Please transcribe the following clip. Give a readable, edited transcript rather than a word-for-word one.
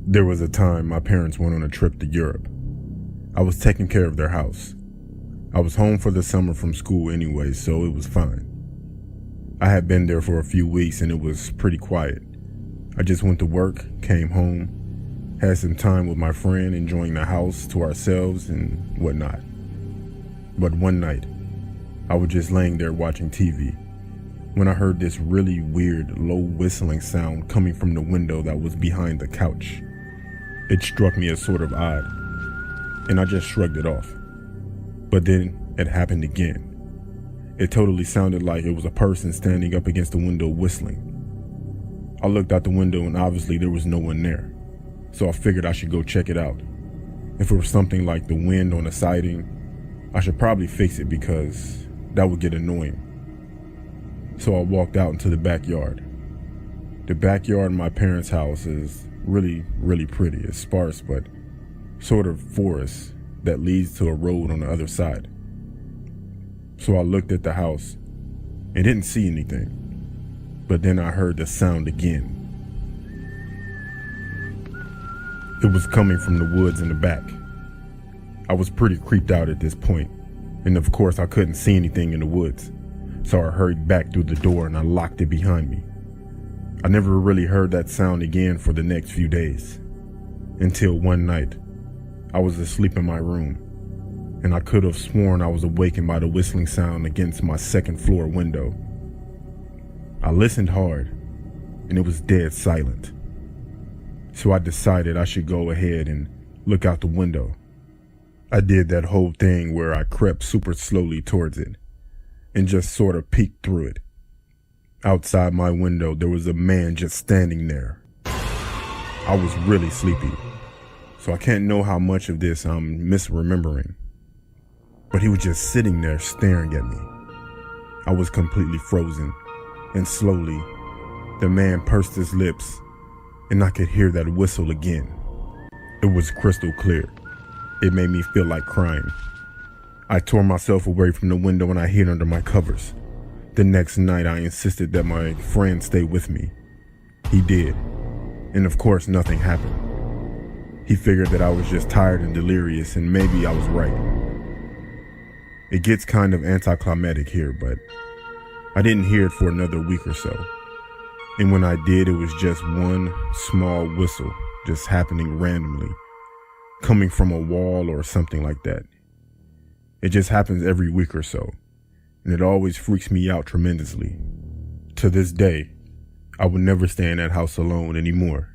There was a time my parents went on a trip to Europe. I was taking care of their house. I was home for the summer from school anyway, so it was fine. I had been there for a few weeks and it was pretty quiet. I just went to work, came home, had some time with my friend, enjoying the house to ourselves and whatnot. But one night, I was just laying there watching TV when I heard this really weird, low whistling sound coming from the window that was behind the couch. It struck me as sort of odd, and I just shrugged it off. But then it happened again. It totally sounded like it was a person standing up against the window whistling. I looked out the window and obviously there was no one there, so I figured I should go check it out. If it was something like the wind on the siding, I should probably fix it because that would get annoying. So I walked out into the backyard. The backyard in my parents' house is really pretty. It's sparse, but sort of forest that leads to a road on the other side. So I looked at the house and didn't see anything, but then I heard the sound again. It was coming from the woods in the back. I was pretty creeped out at this point, and of course I couldn't see anything in the woods, so I hurried back through the door and I locked it behind me. I never really heard that sound again for the next few days, until one night, I was asleep in my room, and I could have sworn I was awakened by the whistling sound against my second floor window. I listened hard, and it was dead silent. So I decided I should go ahead and look out the window. I did that whole thing where I crept super slowly towards it, and just sort of peeked through it. Outside my window, there was a man just standing there. I was really sleepy, so I can't know how much of this I'm misremembering. But he was just sitting there staring at me. I was completely frozen, and slowly, the man pursed his lips, and I could hear that whistle again. It was crystal clear. It made me feel like crying. I tore myself away from the window and I hid under my covers. The next night, I insisted that my friend stay with me. He did, and of course, nothing happened. He figured that I was just tired and delirious, and maybe I was right. It gets kind of anticlimactic here, but I didn't hear it for another week or so. And when I did, it was just one small whistle, just happening randomly, coming from a wall or something like that. It just happens every week or so, and it always freaks me out tremendously. To this day, I would never stay in that house alone anymore.